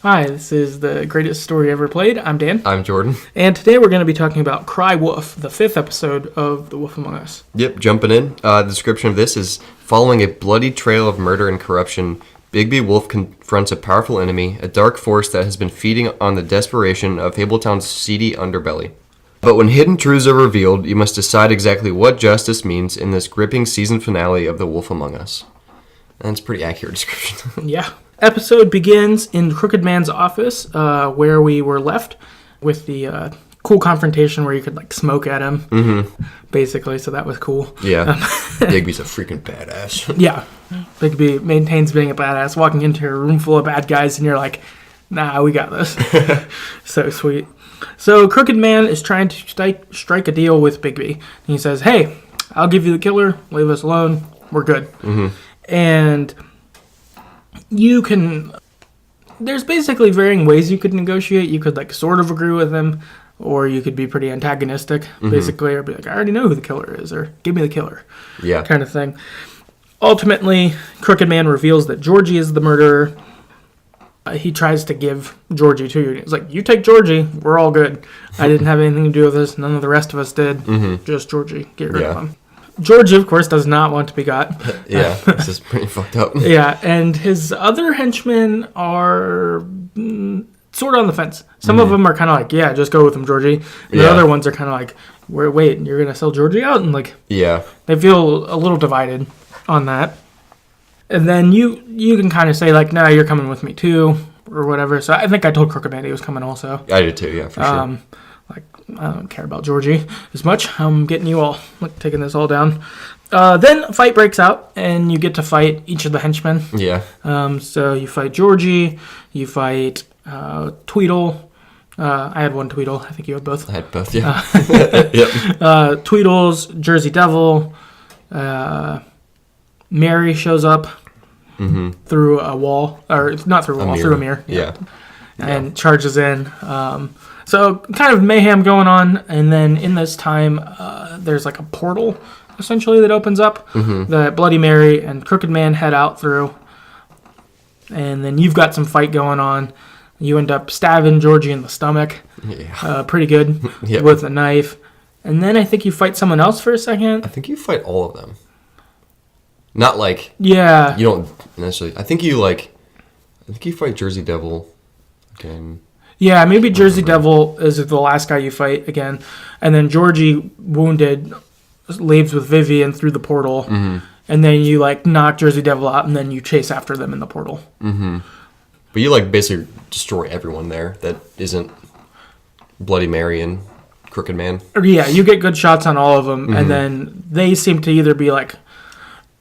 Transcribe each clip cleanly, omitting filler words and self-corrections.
Hi, this is The Greatest Story Ever Played. I'm Dan. I'm Jordan. And today we're going to be talking about Cry Wolf, the 5th episode of The Wolf Among Us. Yep, jumping in. The description of this is, following a bloody trail of murder and corruption, Bigby Wolf confronts a powerful enemy, a dark force that has been feeding on the desperation of Fabletown's seedy underbelly. But when hidden truths are revealed, you must decide exactly what justice means in this gripping season finale of The Wolf Among Us. And it's a pretty accurate description. Yeah. Episode begins in Crooked Man's office, where we were left with the cool confrontation where you could smoke at him, basically. So that was cool. Yeah, Bigby's a freaking badass. Yeah, Bigby maintains being a badass, walking into a room full of bad guys, and you're like, "Nah, we got this." So sweet. So Crooked Man is trying to strike a deal with Bigby. He says, "Hey, I'll give you the killer. Leave us alone. We're good." And you can... There's basically varying ways you could negotiate. You could, sort of agree with him, or you could be pretty antagonistic, basically, or be like, I already know who the killer is, or give me the killer. Yeah. Kind of thing. Ultimately, Crooked Man reveals that Georgie is the murderer. He tries to give Georgie to you. He's like, you take Georgie, we're all good. I didn't have anything to do with this. None of the rest of us did. Just Georgie. Get rid of him. Georgie, of course, does not want to be got. Yeah, this is pretty fucked up. Yeah, and his other henchmen are sort of on the fence. Some of them are kind of like, yeah, just go with him, Georgie. And the other ones are kind of like, wait, you're going to sell Georgie out? And they feel a little divided on that. And then you can kind of say, no, you're coming with me too, or whatever. So I think I told Crooked Man he was coming also. I did too, yeah, for sure. I don't care about Georgie as much. I'm getting you all, taking this all down. Then a fight breaks out, and you get to fight each of the henchmen. Yeah. So you fight Georgie, you fight Tweedle. I had one Tweedle. I think you had both. I had both, yeah. Yep. Tweedle's Jersey Devil. Mary shows up through a wall, or not through a wall, through a mirror. Yeah. And charges in. So kind of mayhem going on, and then in this time, there's a portal, essentially, that opens up that Bloody Mary and Crooked Man head out through. And then you've got some fight going on. You end up stabbing Georgie in the stomach. Yeah. Pretty good with a knife. And then I think you fight someone else for a second. I think you fight all of them. Not Yeah. You don't necessarily... I think you fight Jersey Devil again. Yeah, maybe Jersey Devil is the last guy you fight again. And then Georgie, wounded, leaves with Vivian through the portal. And then you, knock Jersey Devil out, and then you chase after them in the portal. But you, basically destroy everyone there that isn't Bloody Mary and Crooked Man. Yeah, you get good shots on all of them, and then they seem to either be,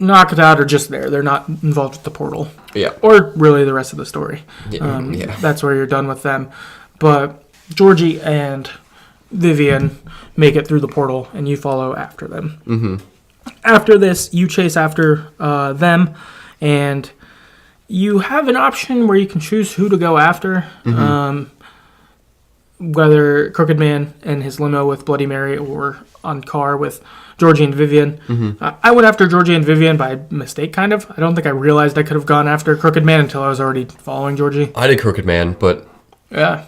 knocked out or just there. They're not involved with the portal. Yeah. Or really the rest of the story. Yeah. That's where you're done with them. But Georgie and Vivian make it through the portal, and you follow after them. After this, you chase after them, and you have an option where you can choose who to go after. Whether Crooked Man and his limo with Bloody Mary or on car with Georgie and Vivian. I went after Georgie and Vivian by mistake, kind of. I don't think I realized I could have gone after Crooked Man until I was already following Georgie. I did Crooked Man, but yeah,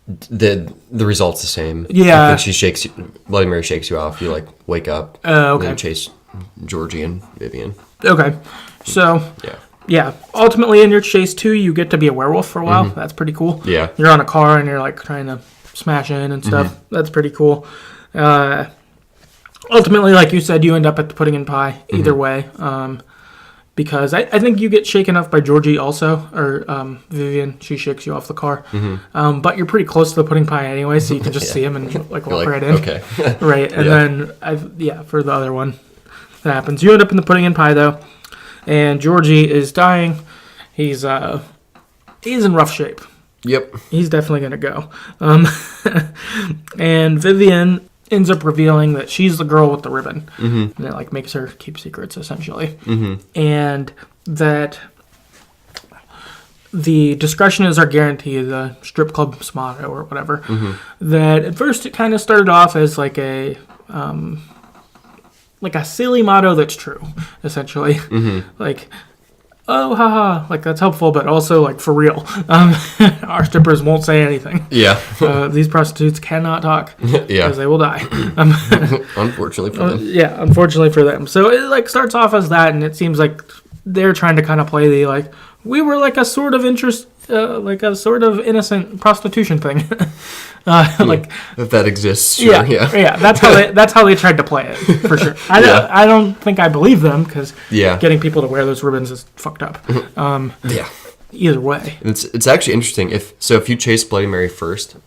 the result's the same. Yeah, I think Bloody Mary shakes you off. You wake up. Okay. And then chase Georgie and Vivian. Okay, so yeah. Ultimately, in your chase too, you get to be a werewolf for a while. That's pretty cool. Yeah, you're on a car and you're trying to smash in and stuff. That's pretty cool. Ultimately, like you said, you end up at the pudding and pie either way, because I think you get shaken off by Georgie also, or Vivian. She shakes you off the car, but you're pretty close to the pudding pie anyway, so you can just see him and walk right in. Okay, right, and then for the other one, that happens. You end up in the pudding and pie though, and Georgie is dying. He's in rough shape. Yep, he's definitely gonna go. And Vivian ends up revealing that she's the girl with the ribbon. And it makes her keep secrets, essentially. And that the discretion is our guarantee, the strip club's motto or whatever. That at first it kind of started off as a silly motto that's true, essentially. oh, haha, like that's helpful, but also like for real. Our strippers won't say anything. Yeah. These prostitutes cannot talk Yeah. because they will die. Unfortunately for them. Yeah, unfortunately for them. So it like starts off as that, and it seems like they're trying to kind of play the like we were like a sort of like a sort of innocent prostitution thing. Like if that exists, sure, yeah. That's how they tried to play it for sure. I don't think I believe them because getting people to wear those ribbons is fucked up. Yeah. Either way, it's actually interesting if you chase Bloody Mary first,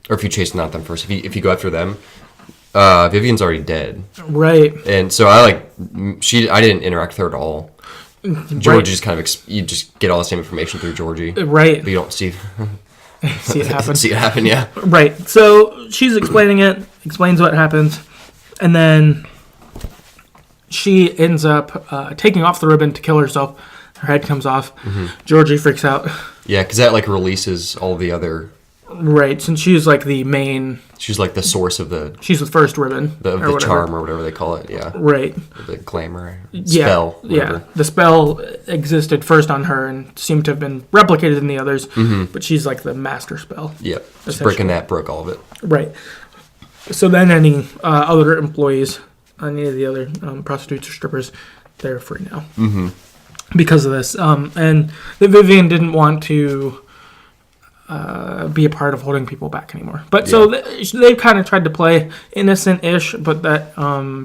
or if you chase not them first, if you go after them, Vivian's already dead, right? And so I didn't interact with her at all. Georgie just kind of you just get all the same information through Georgie, right? But you don't see it happen. See it happen, yeah. Right. So she's explains what happens, and then she ends up taking off the ribbon to kill herself. Her head comes off. Mm-hmm. Georgie freaks out. Yeah, because that like releases all the other. Right, since she's like the main. She's like the source of the. She's the first ribbon. The charm or whatever they call it. Yeah. Right. The glamour spell. Whatever. Yeah. The spell existed first on her and seemed to have been replicated in the others, but she's like the master spell. Yep. Just breaking that broke all of it. Right. So then any other employees, any of the other prostitutes or strippers, they're free now. Mm-hmm. Because of this. And the Vivian didn't want to be a part of holding people back anymore. But so they've kind of tried to play innocent-ish, but that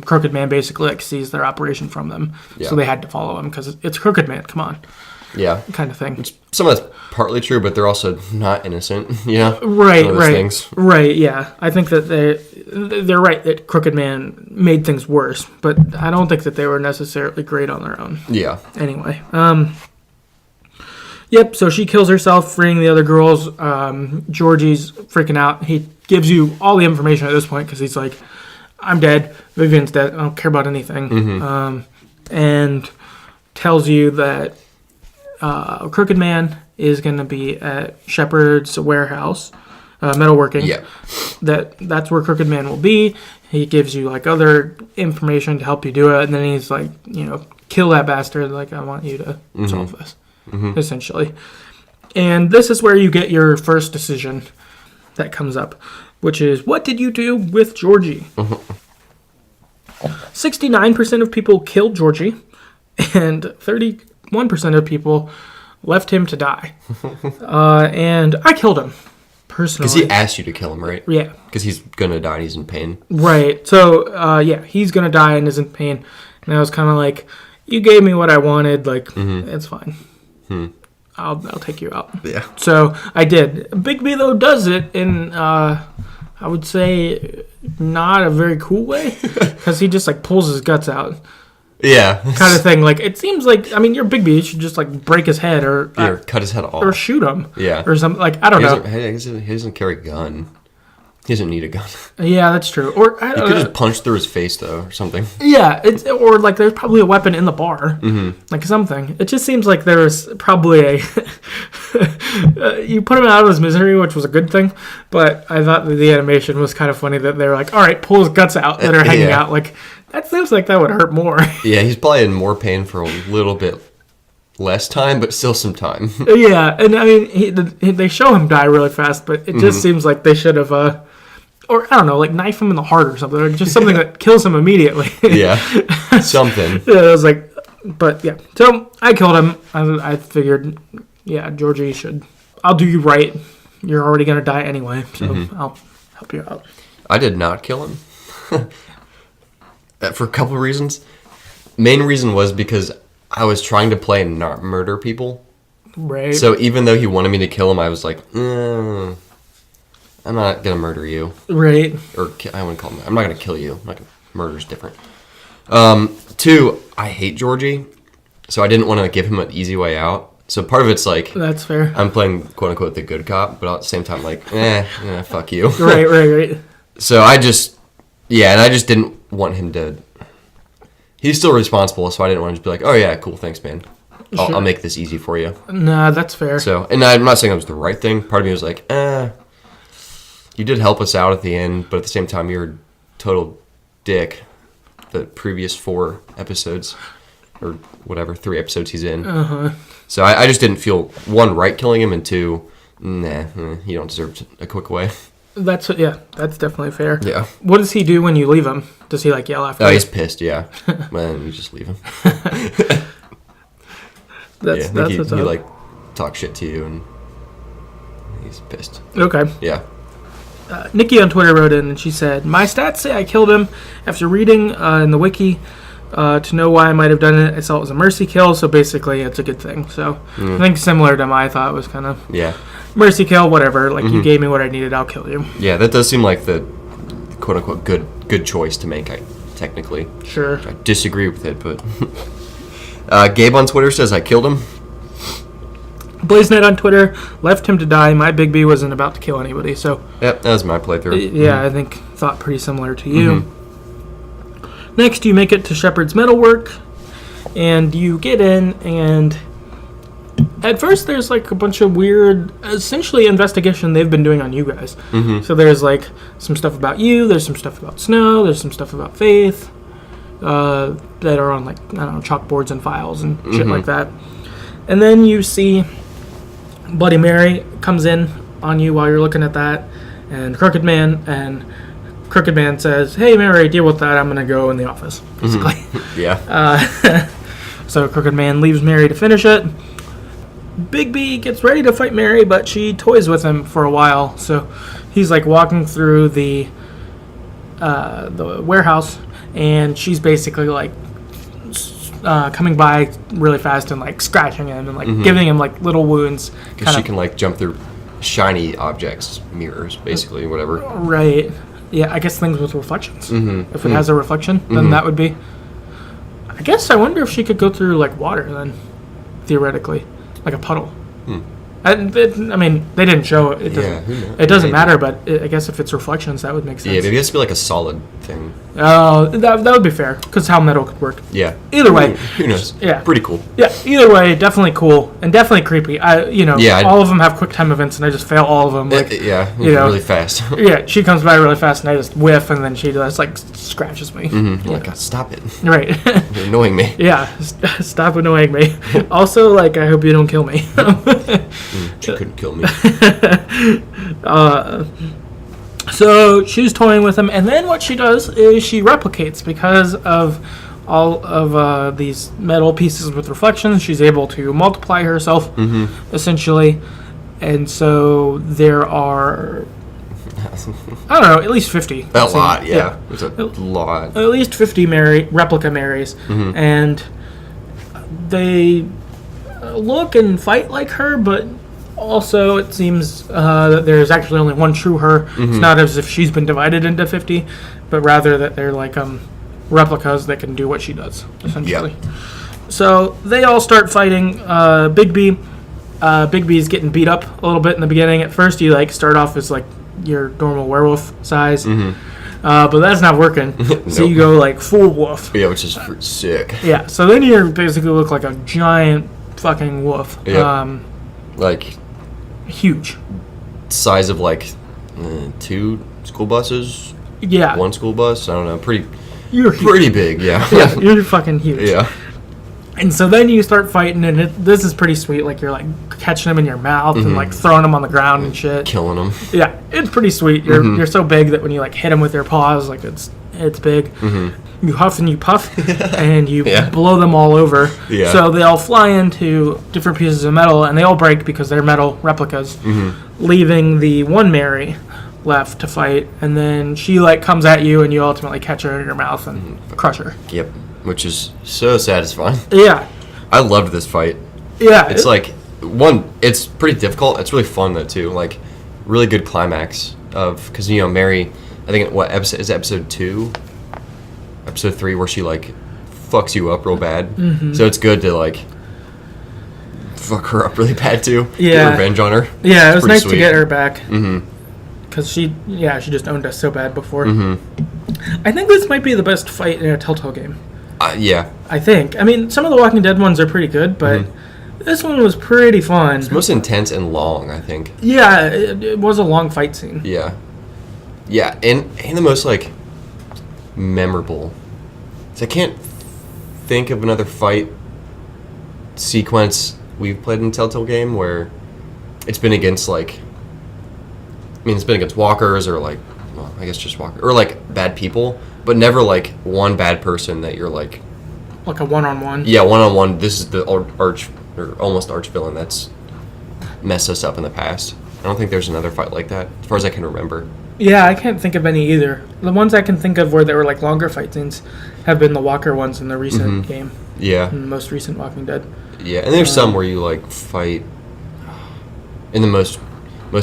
Crooked Man basically like sees their operation from them. Yeah. So they had to follow him because it's Crooked Man, come on. Yeah. Kind of thing. Some of that's partly true, but they're also not innocent, yeah. Right. Right, yeah. I think that they're right that Crooked Man made things worse, but I don't think that they were necessarily great on their own. Yeah. Anyway, yep, so she kills herself, freeing the other girls. Georgie's freaking out. He gives you all the information at this point because he's like, I'm dead. Vivian's dead. I don't care about anything. Mm-hmm. And tells you that Crooked Man is going to be at Shepard's warehouse, metalworking. Yeah. That's where Crooked Man will be. He gives you like other information to help you do it, and then he's like, kill that bastard. Like, I want you to solve this, essentially. And this is where you get your first decision that comes up, which is, what did you do with Georgie? 69% of people killed Georgie, and 31% of people left him to die. And I killed him, personally. Because he asked you to kill him, right? Yeah. Because he's going to die and he's in pain. Right. So, he's going to die and is in pain. And I was kind of like, you gave me what I wanted. Like, it's fine. I'll take you out. Yeah. So, I did. Bigby, though, does it in, I would say, not a very cool way. Because he just, like, pulls his guts out. Yeah. Kind of thing. Like, it seems like, I mean, you're Bigby. You should just, like, break his head or cut his head off. Or shoot him. Yeah. Or something. Like, I don't know. He doesn't carry a gun. He doesn't need a gun. Yeah, that's true. Or you could just punch through his face, though, or something. Yeah, or like there's probably a weapon in the bar, like something. It just seems like there's probably a. You put him out of his misery, which was a good thing, but I thought that the animation was kind of funny that they were like, "All right, pull his guts out that are hanging out." Like that seems like that would hurt more. Yeah, he's probably in more pain for a little bit less time, but still some time. Yeah, and I mean, they show him die really fast, but it just seems like they should have. Or, I don't know, like knife him in the heart or something. Or just something that kills him immediately. Yeah, something. Yeah, I was like, but yeah. So, I killed him. I figured, yeah, Georgie should. I'll do you right. You're already going to die anyway, so I'll help you out. I did not kill him. For a couple of reasons. Main reason was because I was trying to play and not murder people. Right. So, even though he wanted me to kill him, I was like, I'm not going to murder you. Right. Or I wouldn't call him that. I'm not going to kill you. Murder's different. 2, I hate Georgie, so I didn't want to give him an easy way out. So part of it's like... That's fair. I'm playing, quote-unquote, the good cop, but at the same time, like, fuck you. Right. So I just... Yeah, and I just didn't want him to... He's still responsible, so I didn't want to just be like, oh, yeah, cool, thanks, man. I'll make this easy for you. Nah, that's fair. So, and I'm not saying it was the right thing. Part of me was like, you did help us out at the end, but at the same time, you're a total dick the previous 4 episodes. or whatever 3 episodes he's in. So I just didn't feel, 1, right killing him, and 2, you don't deserve a quick way. That's definitely fair. Yeah. What does he do when you leave him? Does he like yell after? Oh, he's pissed. Yeah. Then you just leave him. That's he what's up. like talk shit to you, and he's pissed. Okay. Yeah. Nikki on Twitter wrote in and she said, "My stats say I killed him. After reading in the wiki to know why I might have done it, I saw it was a mercy kill, so basically it's a good thing." So I think similar to my thought was kind of mercy kill, whatever. Like you gave me what I needed, I'll kill you. Yeah, that does seem like the quote unquote good choice to make. Technically, sure. I disagree with it, but Gabe on Twitter says I killed him. BlazeNet on Twitter left him to die. My Bigby wasn't about to kill anybody, so yep, that was my playthrough. Yeah, I think thought pretty similar to you. Next, you make it to Shepard's metalwork, and you get in, and at first there's like a bunch of weird, essentially investigation they've been doing on you guys. So there's like some stuff about you, there's some stuff about Snow, there's some stuff about Faith that are on like, I don't know, chalkboards and files and shit like that. And then you see Bloody Mary comes in on you while you're looking at that, and Crooked Man says, "Hey Mary, deal with that, I'm gonna go in the office," basically. Yeah. So Crooked Man leaves Mary to finish it. Bigby gets ready to fight Mary, but she toys with him for a while. So he's like walking through the warehouse, and she's basically like coming by really fast and like scratching him and like giving him like little wounds. Because she can like jump through shiny objects, mirrors, basically, whatever. Right. Yeah, I guess things with reflections. If it has a reflection, then that would be... I guess I wonder if she could go through like water then, theoretically. Like a puddle. I mean, they didn't show it. It doesn't matter, but I guess if it's reflections, that would make sense. Yeah, maybe it has to be like a solid thing. Oh, that would be fair, because how metal could work. Yeah. Either way. Who knows? Yeah. Pretty cool. Yeah, either way, definitely cool, and definitely creepy. All of them have quick time events, and I just fail all of them. Like, really fast. Yeah, she comes by really fast, and I just whiff, and then she just, like, scratches me. Like, God, stop it. Right. You're annoying me. Yeah, stop annoying me. Also, like, I hope you don't kill me. She couldn't kill me. So she's toying with him, and then what she does is she replicates because of all of these metal pieces with reflections. She's able to multiply herself, essentially, and so there are, I don't know, at least 50. A lot, yeah. There's a lot. At least 50 replica Marys, and they look and fight like her, but also it seems that there's actually only one true her. It's not as if she's been divided into 50, but rather that they're like replicas that can do what she does, essentially. So they all start fighting. Bigby. Bigby's getting beat up a little bit in the beginning. At first you like start off as like your normal werewolf size, but that's not working. So you go like full wolf. Yeah, which is sick. Yeah, so then you basically look like a giant fucking wolf. Yep. Like huge. Size of like 2 school buses. Yeah. 1 school bus. I don't know. Pretty big. Yeah. Yeah, you're fucking huge. Yeah. And so then you start fighting, and this is pretty sweet. Like you're like catching them in your mouth and like throwing them on the ground and shit. Killing them. Yeah, it's pretty sweet. You're so big that when you like hit them with your paws, like it's big. You huff and you puff, and you blow them all over. Yeah. So they all fly into different pieces of metal, and they all break because they're metal replicas, leaving the one Mary left to fight. And then she like comes at you, and you ultimately catch her in your mouth and crush her. Yep. Which is so satisfying. Yeah. I loved this fight. Yeah. It's like, it's pretty difficult. It's really fun, though, too. Like, really good climax of, because, Mary, I think, what episode, is it episode 2? Episode 3, where she, like, fucks you up real bad. So it's good to, like, fuck her up really bad, too. Yeah. Get revenge on her. Yeah, it was nice to get her back. Because she just owned us so bad before. I think this might be the best fight in a Telltale game. Yeah. I think. I mean, some of the Walking Dead ones are pretty good, but this one was pretty fun. It's most intense and long, I think. Yeah, it was a long fight scene. Yeah. Yeah, and the most, like, memorable. So I can't think of another fight sequence we've played in a Telltale game where it's been against it's been against walkers or well, I guess just walkers or bad people, but never one bad person that you're like a one-on-one. Yeah, one-on-one. This is the arch or almost arch villain that's messed us up in the past. I don't think there's another fight like that as far as I can remember. Yeah, I can't think of any either. The ones I can think of where there were longer fight scenes have been the walker ones in the recent game. Yeah. In the most recent Walking Dead. Yeah, and there's some where you fight in the most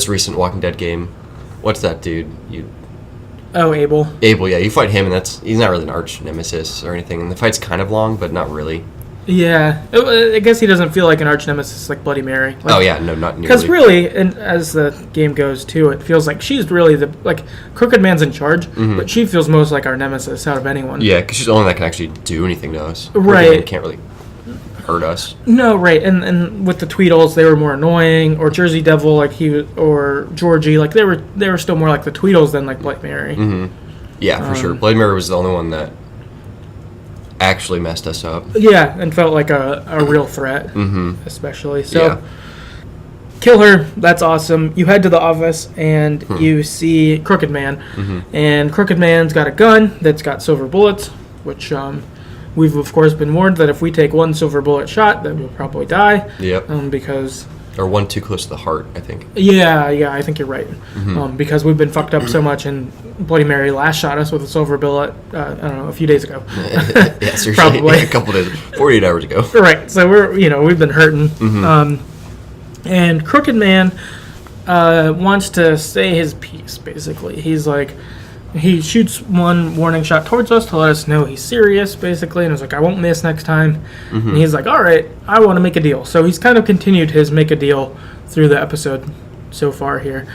recent Walking Dead game. What's that dude? Abel. Abel, yeah, you fight him, and he's not really an arch nemesis or anything. And the fight's kind of long, but not really. Yeah, I guess he doesn't feel like an arch nemesis like Bloody Mary. Oh yeah, no, not nearly. Because really, and as the game goes too, it feels like she's really the Crooked Man's in charge, but she feels most like our nemesis out of anyone. Yeah, because she's the only one that can actually do anything to us. Right, can't really hurt us. No, right, and with the Tweedles, they were more annoying, or Jersey Devil, or Georgie, they were still more like the Tweedles than like Bloody Mary. Mm-hmm. Yeah, for sure. Bloody Mary was the only one that actually messed us up. Yeah, and felt like a real threat, especially. So, kill her. That's awesome. You head to the office, and you see Crooked Man. And Crooked Man's got a gun that's got silver bullets, which we've, of course, been warned that if we take one silver bullet shot, then we'll probably die. Yep. Because... Or one too close to the heart, I think. Yeah, I think you're right. Because we've been fucked up so much, and Bloody Mary last shot us with a silver bullet, I don't know, a few days ago. Yeah, seriously. Probably. A couple days, 48 hours ago. Right, so we've been hurting. And Crooked Man wants to say his piece, basically. He's he shoots one warning shot towards us to let us know he's serious, basically, and he's like, I won't miss next time. And he's like, all right, I want to make a deal. So he's kind of continued his make a deal through the episode so far here.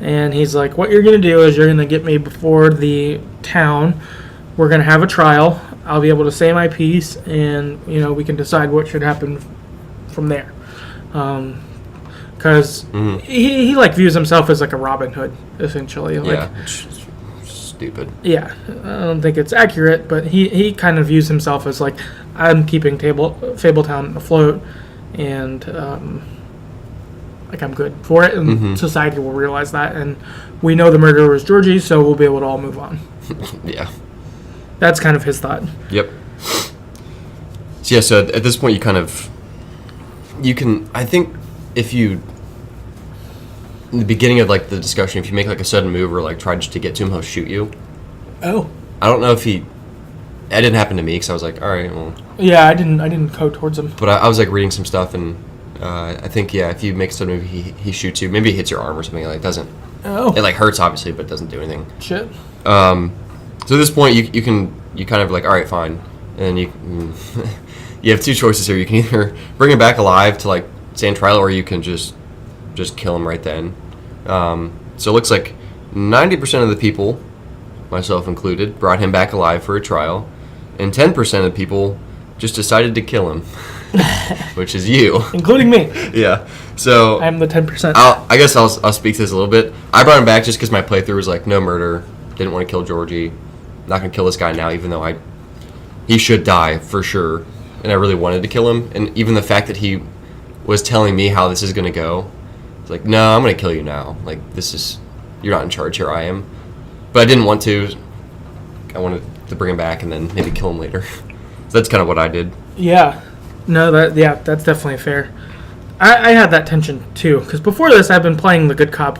And he's like, what you're going to do is you're going to get me before the town. We're going to have a trial. I'll be able to say my piece, and, we can decide what should happen from there. Because he views himself as a Robin Hood, essentially. Yeah. Stupid. Yeah, I don't think it's accurate, but he kind of views himself as I'm keeping Fabletown afloat, and I'm good for it, and society will realize that, and we know the murderer was Georgie, so we'll be able to all move on. Yeah, that's kind of his thought. Yep. So at this point, you can. I think if you. In the beginning of the discussion, if you make a sudden move or try just to get to him, he'll shoot you. Oh. I don't know if that didn't happen to me because I was like, all right, well. Yeah, I didn't go towards him. But I was reading some stuff, and I think if you make a sudden move, he shoots you. Maybe he hits your arm or something. It doesn't. Oh. It hurts obviously, but it doesn't do anything. Shit. So at this point, you kind of all right, fine, and you you have two choices here. You can either bring him back alive to stand trial, or you can just kill him right then. So it looks like 90% of the people, myself included, brought him back alive for a trial, and 10% of the people just decided to kill him, which is you. Including me. Yeah. So I'm the 10%. I guess I'll speak to this a little bit. I brought him back just because my playthrough was no murder, didn't want to kill Georgie, not going to kill this guy now, even though he should die for sure, and I really wanted to kill him, and even the fact that he was telling me how this is going to go, it's no, I'm going to kill you now. You're not in charge here, I am. But I didn't want to. I wanted to bring him back and then maybe kill him later. So that's kind of what I did. Yeah. No, that's definitely fair. I had that tension too, because before this I've been playing the good cop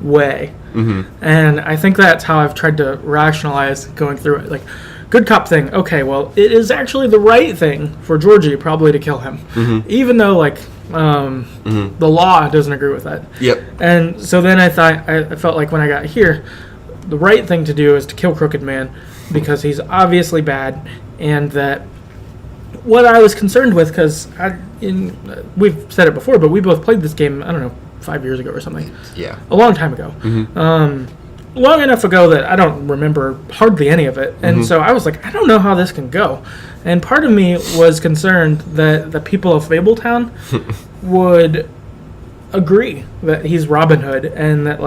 way. And I think that's how I've tried to rationalize going through it. Good cop thing, okay, well, it is actually the right thing for Georgie probably to kill him. Even though, the law doesn't agree with that. Yep. And so then I felt like when I got here, the right thing to do is to kill Crooked Man, because he's obviously bad, and that what I was concerned with, because we've said it before, but we both played this game, I don't know, 5 years ago or something. Yeah. A long time ago. Long enough ago that I don't remember hardly any of it. And so I was like, I don't know how this can go. And part of me was concerned that the people of Fabletown would agree that he's Robin Hood, and that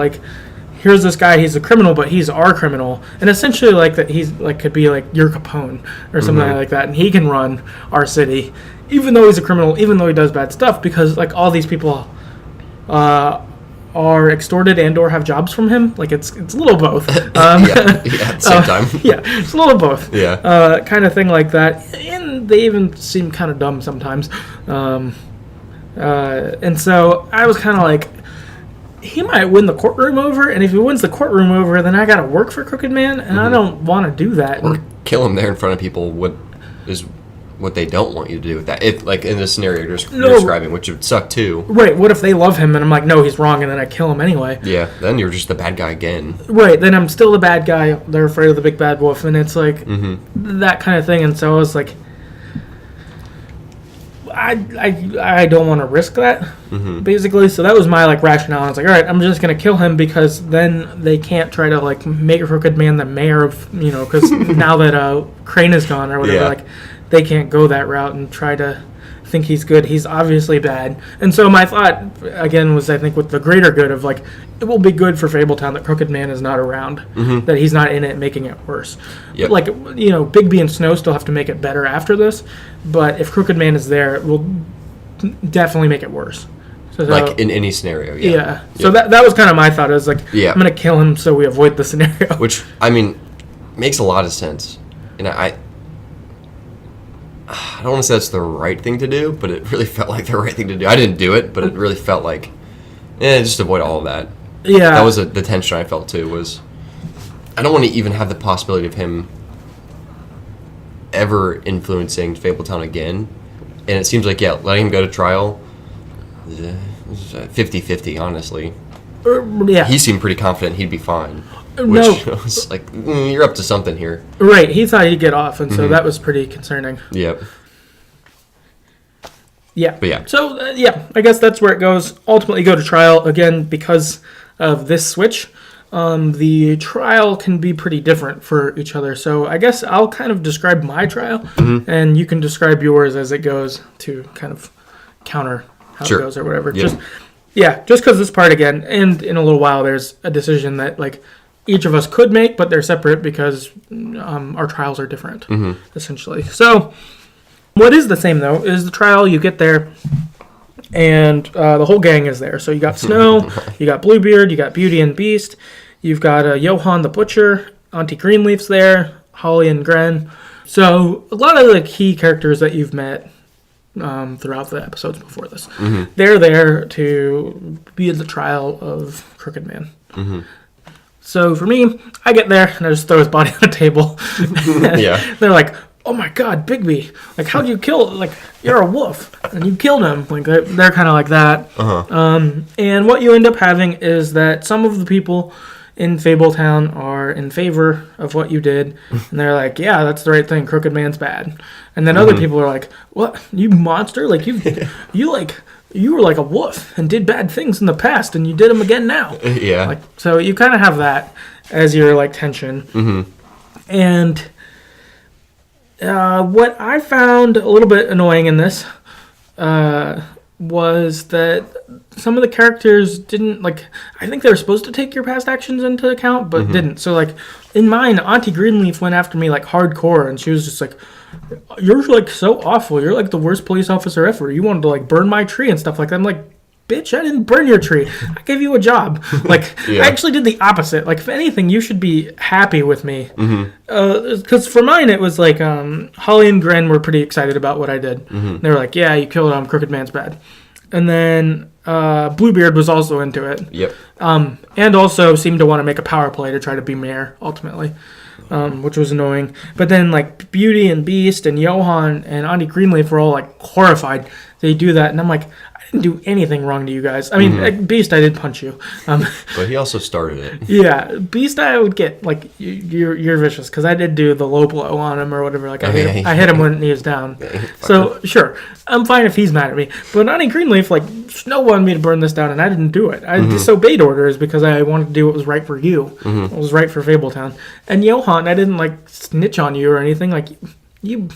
here's this guy, he's a criminal, but he's our criminal, and essentially like that he's like could be like your Capone or something like that, and he can run our city, even though he's a criminal, even though he does bad stuff, because like all these people are extorted and or have jobs from him. Like it's a little both. At the same time. Yeah, it's a little both. Yeah. Kind of thing like that, and they even seem kind of dumb sometimes. And so I was kind of like, he might win the courtroom over, and if he wins the courtroom over, then I got to work for Crooked Man, and I don't want to do that. Or kill him there in front of people. What they don't want you to do with that. If, like, in the scenario you're describing, which would suck too. Right, what if they love him and I'm like, no, he's wrong, and then I kill him anyway? Yeah, then you're just the bad guy again. Right, then I'm still the bad guy. They're afraid of the big bad wolf, and it's like that kind of thing. And so I was like, I don't want to risk that, basically. So that was my like rationale. I was like, all right, I'm just going to kill him because then they can't try to like make Crooked Man the mayor of, because now that Crane is gone or whatever, like they can't go that route and try to think he's good. He's obviously bad. And so my thought, again, was I think with the greater good of like, it will be good for Fabletown that Crooked Man is not around, that he's not in it making it worse. Yep. Like, Bigby and Snow still have to make it better after this, but if Crooked Man is there, it will definitely make it worse. So, like in any scenario, yeah. So that was kind of my thought. I was like, I'm going to kill him so we avoid the scenario. Which, I mean, makes a lot of sense. And I don't want to say that's the right thing to do, but it really felt like the right thing to do. I didn't do it, but it really felt like, just avoid all of that. Yeah. That was the tension I felt, too, was I don't want to even have the possibility of him ever influencing Fabletown again. And it seems like, letting him go to trial, 50-50, honestly. Yeah. He seemed pretty confident he'd be fine. Which was like, you're up to something here. Right, he thought he'd get off, and so that was pretty concerning. Yep. Yeah. But yeah. So, I guess that's where it goes. Ultimately go to trial, again, because of this switch. The trial can be pretty different for each other. So I guess I'll kind of describe my trial, and you can describe yours as it goes to kind of counter how it goes or whatever. Yep. Just because this part, again, and in a little while, there's a decision that, like, each of us could make, but they're separate because our trials are different, essentially. So what is the same, though, is the trial. You get there, and the whole gang is there. So you got Snow, you got Bluebeard, you got Beauty and Beast, you've got Johann the Butcher, Auntie Greenleaf's there, Holly and Gren. So a lot of the key characters that you've met throughout the episodes before this, they're there to be at the trial of Crooked Man. So for me, I get there and I just throw his body on the table. They're like, oh my god, Bigby, like, how'd you kill, like, you're a wolf and you killed him. Like, they're kind of like that. And what you end up having is that some of the people in Fabletown are in favor of what you did, and they're like, yeah, that's the right thing, Crooked Man's bad. And then other people are like, what, you monster, like, you were like a wolf and did bad things in the past, and you did them again now. Like, so you kind of have that as your, like, tension. And what I found a little bit annoying in this was that some of the characters didn't, like, I think they were supposed to take your past actions into account, but didn't. So, like, in mine, Auntie Greenleaf went after me, like, hardcore, and she was just like, you're, like, so awful. You're, like, the worst police officer ever. You wanted to, like, burn my tree and stuff like that. I'm like, bitch, I didn't burn your tree. I gave you a job. Like, I actually did the opposite. Like, if anything, you should be happy with me. Because for mine, it was like, Holly and Gren were pretty excited about what I did. They were like, yeah, you killed him. Crooked Man's bad. And then Bluebeard was also into it. And also seemed to want to make a power play to try to be mayor, ultimately. Which was annoying. But then, like, Beauty and Beast and Johann and Auntie Greenleaf were all, like, horrified they do that. And I'm like, I didn't do anything wrong to you guys. I mean, like, Beast, I did punch you. But he also started it. Yeah. Beast, I would get, like, you're vicious, because I did do the low blow on him or whatever. Like, I hit him when he was down. So, sure. I'm fine if he's mad at me. But Auntie Greenleaf, like, Snow wanted me to burn this down, and I didn't do it. I disobeyed orders because I wanted to do what was right for you. What was right for Fabletown. And Johann, I didn't, like, snitch on you or anything. Like, you...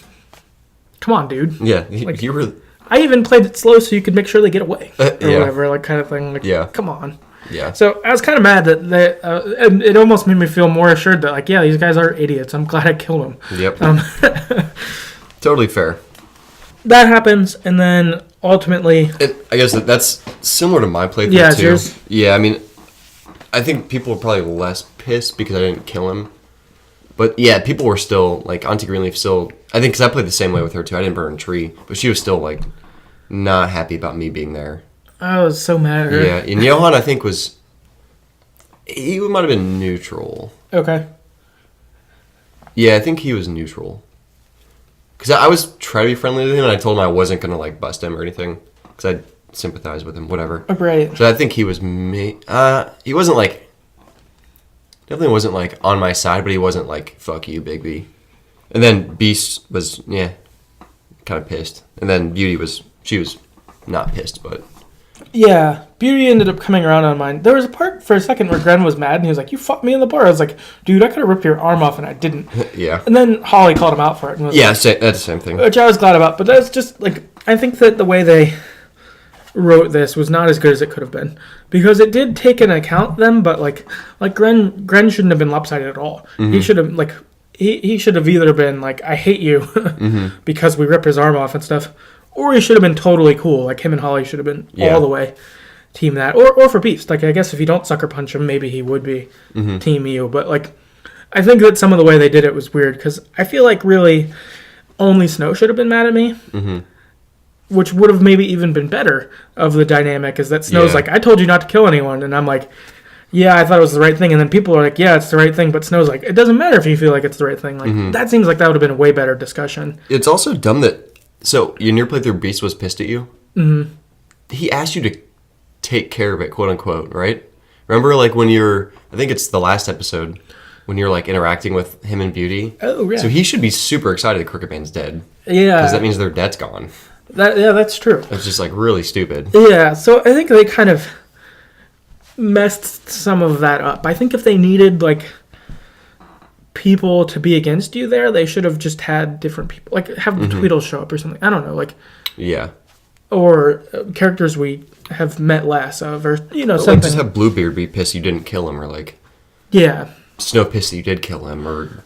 Come on, dude. Yeah, like, you were... I even played it slow so you could make sure they get away. Or whatever, like, kind of thing. Like, come on. Yeah. So I was kind of mad that and it almost made me feel more assured that, like, yeah, these guys are idiots. I'm glad I killed them. Yep. Totally fair. That happens, and then ultimately... I guess that's similar to my playthrough, yeah, too. Yours. Yeah, I mean, I think people were probably less pissed because I didn't kill him. But, yeah, people were still, like, Auntie Greenleaf still... I think because I played the same way with her, too. I didn't burn a tree. But she was still, like, not happy about me being there. I was so mad at her. Yeah, and Johan, I think, he might have been neutral. Okay. Yeah, I think he was neutral. Because I was trying to be friendly with him, and I told him I wasn't going to, like, bust him or anything. Because I sympathize with him, whatever. Right. So I think he was he wasn't, like... Definitely wasn't, like, on my side, but he wasn't, like, fuck you, Bigby. And then Beast was, kind of pissed. And then Beauty she was not pissed, but... Yeah, Beauty ended up coming around on mine. There was a part for a second where Gren was mad, and he was like, you fought me in the bar. I was like, dude, I could have ripped your arm off, and I didn't. Yeah. And then Holly called him out for it. And was that's the same thing. Which I was glad about, but that's just, like, I think that the way they wrote this was not as good as it could have been. Because it did take into account them, but, like Gren shouldn't have been lopsided at all. Mm-hmm. He should have, like... He should have either been like, I hate you because we ripped his arm off and stuff, or he should have been totally cool. Like, him and Holly should have been all the way team that. Or for Beast. Like, I guess if you don't sucker punch him, maybe he would be team you. But, like, I think that some of the way they did it was weird because I feel like really only Snow should have been mad at me, which would have maybe even been better of the dynamic is that Snow's like, I told you not to kill anyone. And I'm like... yeah, I thought it was the right thing. And then people are like, yeah, it's the right thing. But Snow's like, it doesn't matter if you feel like it's the right thing. Like, that seems like that would have been a way better discussion. It's also dumb that... So, in your playthrough, Beast was pissed at you? Mm-hmm. He asked you to take care of it, quote unquote, right? Remember, like, when you're... I think it's the last episode, when you're, like, interacting with him and Beauty. Oh, yeah. So he should be super excited that Crooked Man's dead. Yeah. Because that means their debt's gone. That's true. It's just, like, really stupid. Yeah, so I think they kind of... messed some of that up. I think if they needed, like, people to be against you there, they should have just had different people. Like, have the Tweedles show up or something. I don't know, like... yeah. Or characters we have met less of, or, something. Like, just have Bluebeard be pissed you didn't kill him, or, like... yeah. Snow pissed that you did kill him, or...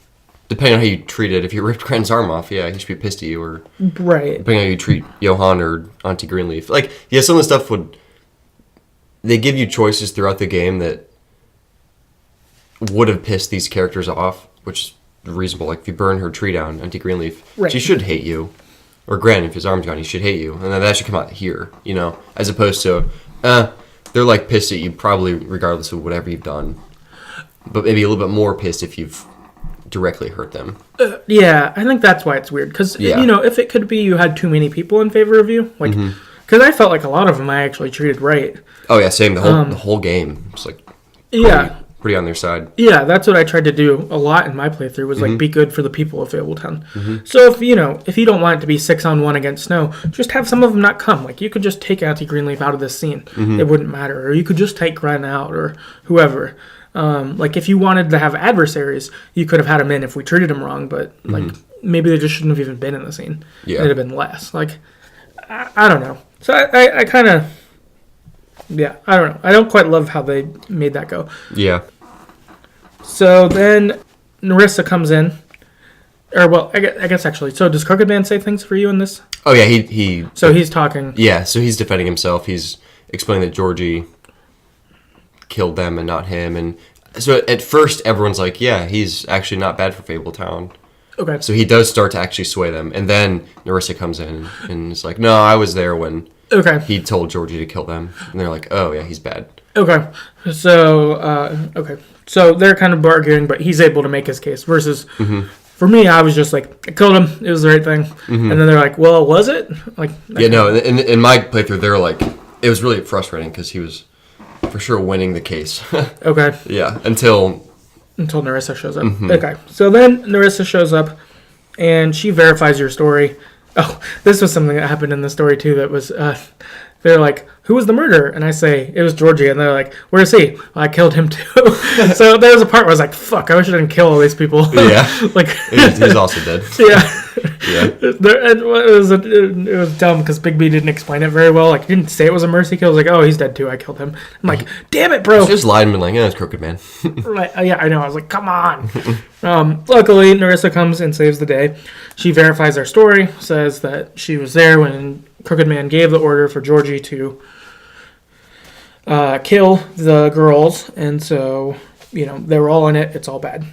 Depending on how you treat it, if you ripped Gren's arm off, he should be pissed at you, or... right. Depending on how you treat Johan or Auntie Greenleaf. Like, yeah, some of the stuff would... They give you choices throughout the game that would have pissed these characters off, which is reasonable. Like, if you burn her tree down, Auntie Greenleaf, she should hate you. Or Gren, if his arm's gone, he should hate you. And then that should come out here, as opposed to, they're, like, pissed at you probably regardless of whatever you've done. But maybe a little bit more pissed if you've directly hurt them. Yeah, I think that's why it's weird. Because, if it could be you had too many people in favor of you, like... Because I felt like a lot of them I actually treated right. Oh, yeah, same. The whole game. It's like pretty on their side. Yeah, that's what I tried to do a lot in my playthrough was, like, be good for the people of Fabletown. So, if you don't want it to be 6-on-1 against Snow, just have some of them not come. Like, you could just take Auntie Greenleaf out of this scene. It wouldn't matter. Or you could just take Gren out or whoever. Like, if you wanted to have adversaries, you could have had them in if we treated them wrong. But, like, maybe they just shouldn't have even been in the scene. Yeah. It'd have been less. Like, I don't know. So I kind of, I don't know. I don't quite love how they made that go. Yeah. So then Nerissa comes in. Or, well, I guess actually. So does Crooked Man say things for you in this? Oh, yeah, he... So he's talking. Yeah, so he's defending himself. He's explaining that Georgie killed them and not him. And so at first, everyone's like, yeah, he's actually not bad for Fabletown. Okay. So he does start to actually sway them. And then Nerissa comes in and is like, no, I was there when he told Georgie to kill them. And they're like, oh, yeah, he's bad. Okay. So, So they're kind of arguing, but he's able to make his case. Versus, for me, I was just like, I killed him. It was the right thing. And then they're like, well, was it? Like, yeah, no, in my playthrough, they're like, it was really frustrating because he was for sure winning the case. Okay. Yeah, until Nerissa shows up. Okay, so then Nerissa shows up, and she verifies your story. Oh, this was something that happened in the story, too, that was, they're like, who was the murderer? And I say, it was Georgie. And they're like, where is he? Well, I killed him, too. So there was a part where I was like, fuck, I wish I didn't kill all these people. Yeah. Like, he's also dead. Yeah. Yeah. It was dumb because Bigby didn't explain it very well. Like, he didn't say it was a mercy kill. He was like, oh, he's dead too. I killed him. I'm like, damn it, bro. Just lied and been like, yeah, it's Crooked Man. Right, yeah, I know. I was like, come on. Luckily, Narissa comes and saves the day. She verifies our story, says that she was there when Crooked Man gave the order for Georgie to kill the girls. And so, they were all in it. It's all bad.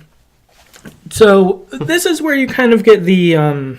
So this is where you kind of get the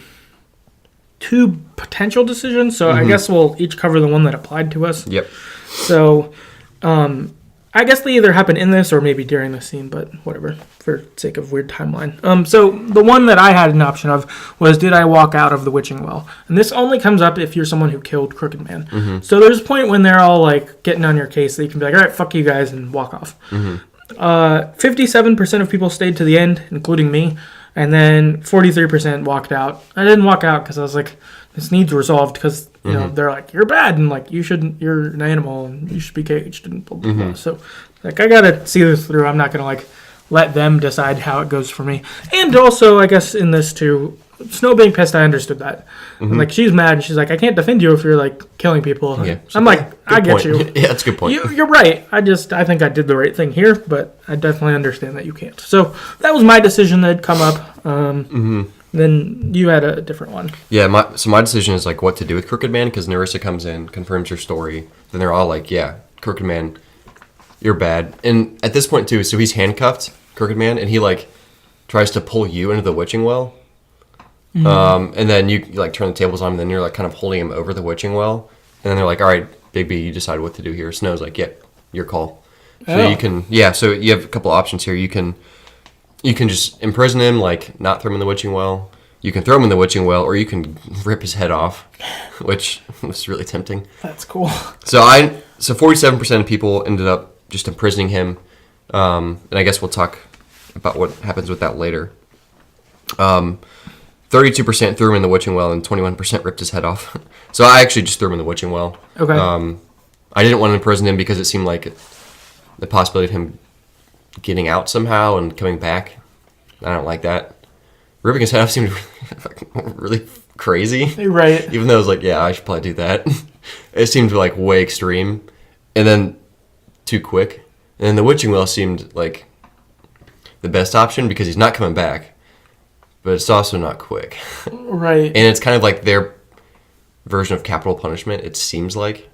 two potential decisions. So I guess we'll each cover the one that applied to us. Yep. So I guess they either happen in this or maybe during the scene, but whatever, for sake of weird timeline. So the one that I had an option of was, did I walk out of the witching well? And this only comes up if you're someone who killed Crooked Man. Mm-hmm. So there's a point when they're all like getting on your case that you can be like, all right, fuck you guys, and walk off. Mm-hmm. 57% of people stayed to the end, including me, and then 43% walked out. I didn't walk out because I was like, this needs resolved, because they're like, you're bad, and like, you shouldn't, you're an animal and you should be caged, and blah blah blah. So like, I gotta see this through. I'm not gonna like let them decide how it goes for me. And also, I guess in this too, Snow being pissed, I understood that. And like, she's mad and she's like, I can't defend you if you're like killing people. Yeah, I'm like, I get you. Yeah, that's a good point. You're right. I think I did the right thing here, but I definitely understand that you can't. So that was my decision that had come up. Then you had a different one. Yeah, my decision is like what to do with Crooked Man, because Narissa comes in, confirms her story. Then they're all like, yeah, Crooked Man, you're bad. And at this point too, so he's handcuffed, Crooked Man, and he like tries to pull you into the witching well. Mm-hmm. And then you like turn the tables on him, and then you're like kind of holding him over the witching well. And then they're like, all right, Bigby, you decide what to do here. Snow's like, yep, your call. So you can, so you have a couple options here. You can just imprison him, like not throw him in the witching well. You can throw him in the witching well, or you can rip his head off, which was really tempting. That's cool. So 47% of people ended up just imprisoning him. And I guess we'll talk about what happens with that later. 32% threw him in the witching well, and 21% ripped his head off. So I actually just threw him in the witching well. Okay. I didn't want to imprison him because it seemed like the possibility of him getting out somehow and coming back. I don't like that. Ripping his head off seemed really crazy. Right. Even though I was like, yeah, I should probably do that. It seemed like way extreme. And then too quick. And then the witching well seemed like the best option because he's not coming back. But it's also not quick. Right. And it's kind of like their version of capital punishment, it seems like.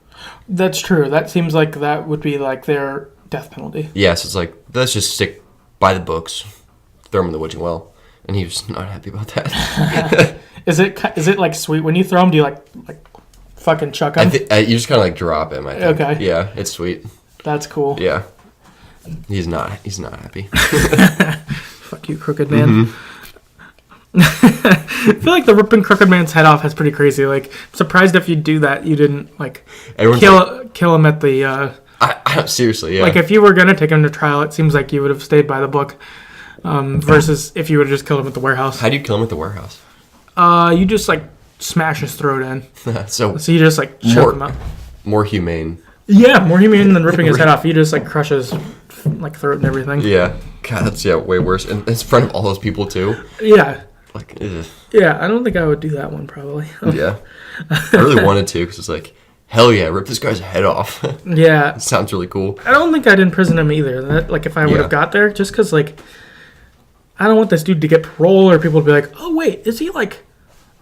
That's true. That seems like that would be like their death penalty. Yes, it's like, let's just stick by the books, throw him in the witching well. And he was not happy about that. Is it like sweet? When you throw him, do you like fucking chuck him? You just kind of like drop him, I think. Okay. Yeah, it's sweet. That's cool. Yeah. He's not happy. Fuck you, Crooked Man. Mm-hmm. I feel like the ripping Crooked Man's head off is pretty crazy. Like, I'm surprised if you do that, you didn't like kill him at the. I seriously, yeah. Like, if you were gonna take him to trial, it seems like you would have stayed by the book, versus if you would have just killed him at the warehouse. How do you kill him at the warehouse? You just like smash his throat in. so you just like choke him up. More humane. Yeah, more humane than ripping his head off. You just like crush his like throat and everything. Yeah, God, that's way worse, and it's in front of all those people too. Yeah. Like, yeah, I don't think I would do that one, probably. Yeah. I really wanted to, because it's like, hell yeah, rip this guy's head off. Yeah. It sounds really cool. I don't think I'd imprison him either. That, like, if I would have got there, just because, like, I don't want this dude to get parole or people to be like, oh, wait, is he, like,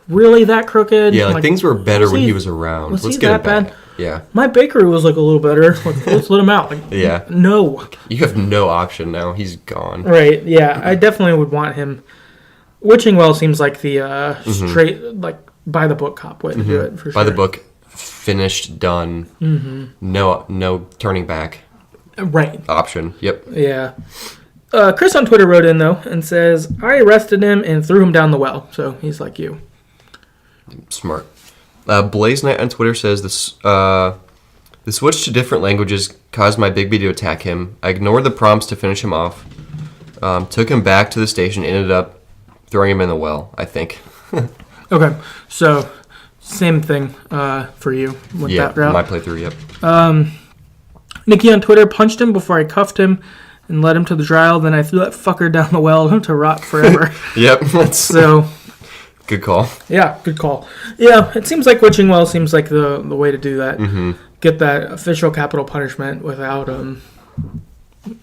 really that crooked? Yeah, like things were better when he was around. Let's get him back. Bad? Yeah. My bakery was, like, a little better. Like, let's let him out. Like, yeah. No. You have no option now. He's gone. Right, yeah. I definitely would want him. Witching well seems like the straight, like, by-the-book cop way to do it, for sure. By the book, finished, done, no turning back. Right. Option, yep. Yeah. Chris on Twitter wrote in, though, and says, I arrested him and threw him down the well. So he's like you. Smart. Blaze Knight on Twitter says, the switch to different languages caused my Bigby to attack him. I ignored the prompts to finish him off. Took him back to the station, ended up throwing him in the well, I think. Okay, so same thing for you with that route. My playthrough, yep. Nikki on Twitter punched him before I cuffed him and led him to the trial. Then I threw that fucker down the well to rot forever. Yep. So Good call. Yeah, good call. Yeah, it seems like witching well seems like the way to do that. Mm-hmm. Get that official capital punishment without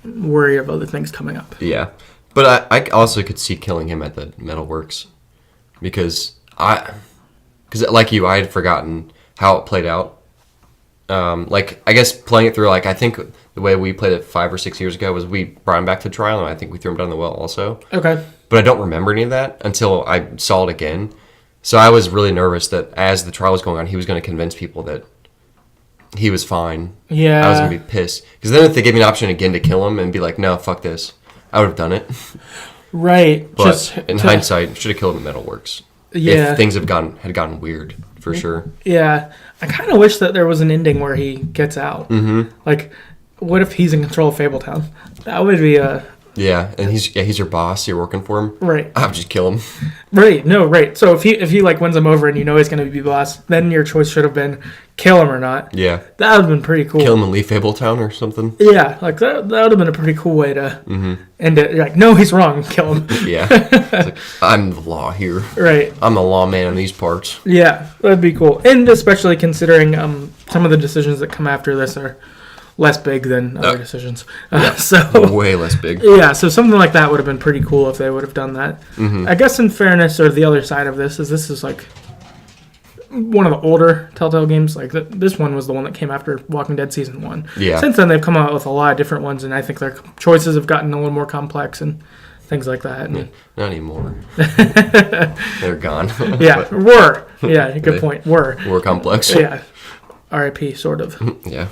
worry of other things coming up. Yeah. But I also could see killing him at the Metalworks. Because like you, I had forgotten how it played out. Like, I guess playing it through, like, I think the way we played it 5 or 6 years ago was we brought him back to trial, and I think we threw him down the well also. Okay. But I don't remember any of that until I saw it again. So I was really nervous that as the trial was going on, he was going to convince people that he was fine. Yeah. I was going to be pissed. Because then if they gave me an option again to kill him and be like, no, fuck this, I would have done it. Right. But in hindsight, should have killed him at Metalworks. Yeah. If things had gotten weird, for sure. Yeah. I kind of wish that there was an ending where he gets out. Mm-hmm. Like, what if he's in control of Fabletown? That would be a... Yeah, and he's your boss. You're working for him. Right. I would just kill him. Right. No. Right. So if he like wins him over and you know he's going to be boss, then your choice should have been kill him or not. Yeah. That would have been pretty cool. Kill him and leave Fabletown or something. Yeah. Like that would have been a pretty cool way to end it. You're like, no, he's wrong. Kill him. Yeah. It's like, I'm the law here. Right. I'm the lawman in these parts. Yeah, that'd be cool, and especially considering some of the decisions that come after this are less big than other decisions. So way less big. Yeah, so something like that would have been pretty cool if they would have done that. Mm-hmm. I guess in fairness, or the other side of this is like one of the older Telltale games. Like this one was the one that came after Walking Dead Season 1. Yeah. Since then, they've come out with a lot of different ones, and I think their choices have gotten a little more complex and things like that. And, not anymore. They're gone. yeah, were. Yeah, good point. Were complex. Yeah. R.I.P. Sort of. Yeah.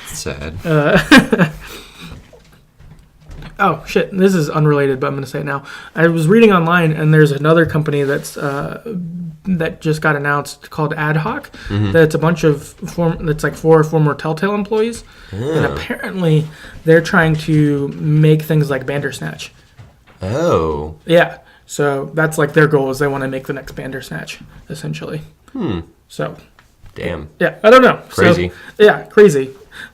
Sad. Oh shit! This is unrelated, but I'm going to say it now. I was reading online, and there's another company that just got announced called Ad Hoc. That's a bunch of that's like 4 former Telltale employees, and apparently they're trying to make things like Bandersnatch. Oh. Yeah. So that's like their goal is they want to make the next Bandersnatch, essentially. So. Damn. Yeah, I don't know. Crazy. So, yeah, crazy.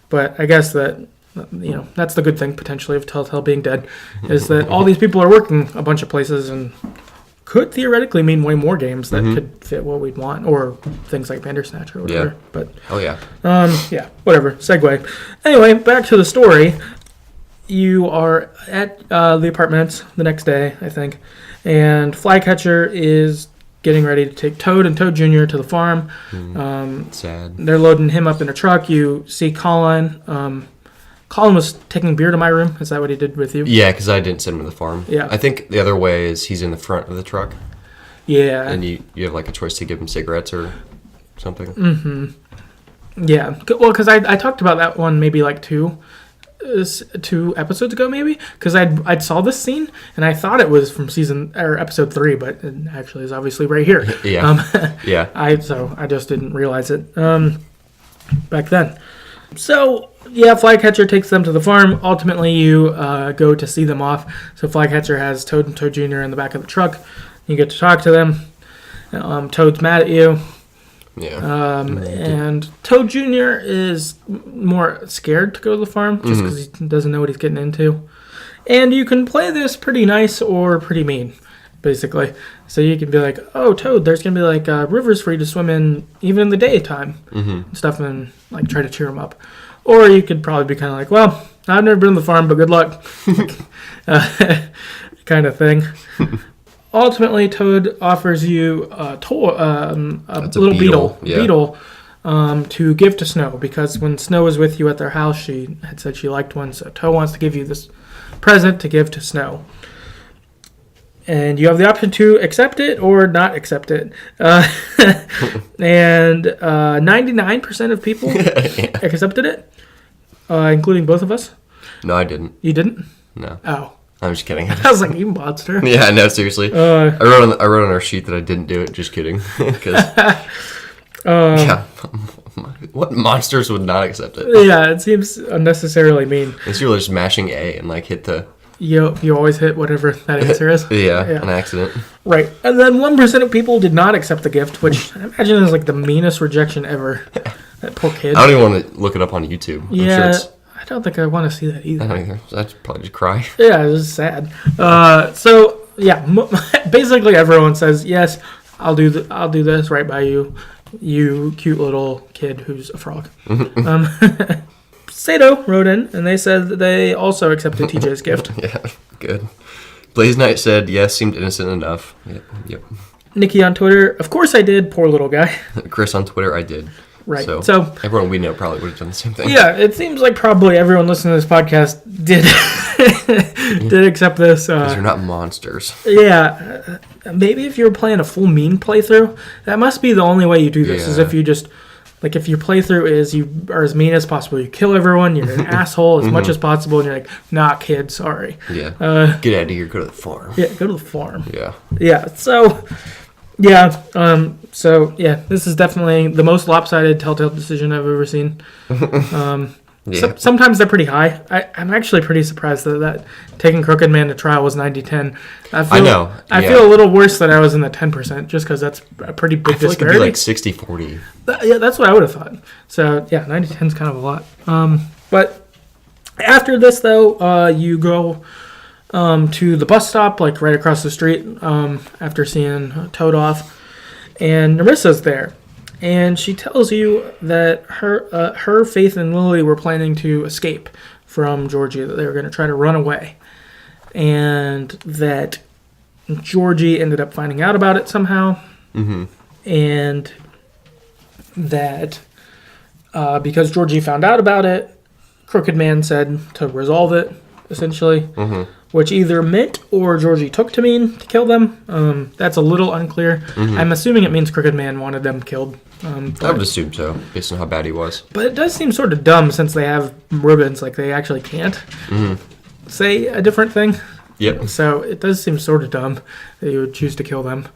But I guess that, that's the good thing, potentially, of Telltale being dead, is that all these people are working a bunch of places and could theoretically mean way more games that could fit what we'd want, or things like Bandersnatch or whatever. Yeah. But, hell yeah. Yeah, whatever. Segue. Anyway, back to the story. You are at the apartment the next day, I think, and Flycatcher is getting ready to take Toad and Toad Jr. to the farm. Sad. They're loading him up in a truck. You see Colin. Colin was taking beer to my room. Is that what he did with you? Yeah, because I didn't send him to the farm. Yeah. I think the other way is he's in the front of the truck. Yeah. And you have like a choice to give him cigarettes or something. Yeah. Well, because I talked about that one maybe like two episodes ago, maybe, because I saw this scene and I thought it was from episode 3, but it actually is obviously right here. Yeah. Yeah. I just didn't realize it back then. So yeah, Flycatcher takes them to the farm. Ultimately, you go to see them off. So Flycatcher has Toad and Toad Jr. in the back of the truck. You get to talk to them. Toad's mad at you. Yeah. And Toad Jr. is more scared to go to the farm just because he doesn't know what he's getting into. And you can play this pretty nice or pretty mean, basically. So you can be like, oh, Toad, there's going to be like rivers for you to swim in even in the daytime and stuff, and like try to cheer him up. Or you could probably be kind of like, well, I've never been to the farm, but good luck. Kind of thing. Ultimately, Toad offers you a little beetle to give to Snow, because when Snow was with you at their house, she had said she liked one, so Toad wants to give you this present to give to Snow. And you have the option to accept it or not accept it. And 99% of people accepted it, including both of us. No, I didn't. You didn't? No. Oh. I'm just kidding. I was like, you monster. Yeah, no, seriously. I wrote on our sheet that I didn't do it. Just kidding. Yeah, what monsters would not accept it? Yeah, it seems unnecessarily mean. It's really just mashing A and like hit the. You always hit whatever that answer is. Yeah, an accident. Right, and then 1% of people did not accept the gift, which I imagine is like the meanest rejection ever. That poor kid. I don't even want to look it up on YouTube. Yeah. I'm sure I don't think I want to see that either. I don't either. I'd probably just cry. Yeah, it was sad. So basically everyone says yes. I'll do this right by you, you cute little kid who's a frog. Sato wrote in, and they said that they also accepted TJ's gift. Yeah, good. Blaze Knight said yes, seemed innocent enough. Yep. Nikki on Twitter, of course I did, poor little guy. Chris on Twitter, I did. Right. So everyone we know probably would have done the same thing. Yeah, it seems like probably everyone listening to this podcast did did accept this. Because you're not monsters. Yeah. Maybe if you're playing a full mean playthrough, that must be the only way you do this, is if you just, like, if your playthrough is you are as mean as possible, you kill everyone, you're an asshole as much as possible, and you're like, nah, kid, sorry. Yeah. Get out of here, go to the farm. Yeah, go to the farm. Yeah. Yeah, so... this is definitely the most lopsided Telltale decision I've ever seen. Sometimes they're pretty high. I'm actually pretty surprised that taking Crooked Man to trial was 90-10. I know. I feel a little worse that I was in the 10%, just because that's a pretty big disparity. Like it'd be like 60-40. Yeah, that's what I would have thought. So, 90-10 is kind of a lot. But after this, though, you go... to the bus stop, like right across the street, after seeing Toad off, and Narissa's there, and she tells you that her, Faith, and Lily were planning to escape from Georgie, that they were going to try to run away, and that Georgie ended up finding out about it somehow, and that because Georgie found out about it, Crooked Man said to resolve it, essentially. Which either meant or Georgie took to mean to kill them. That's a little unclear. I'm assuming it means Crooked Man wanted them killed. I would assume so, based on how bad he was. But it does seem sort of dumb since they have ribbons, like they actually can't say a different thing. Yep. So it does seem sort of dumb that you would choose to kill them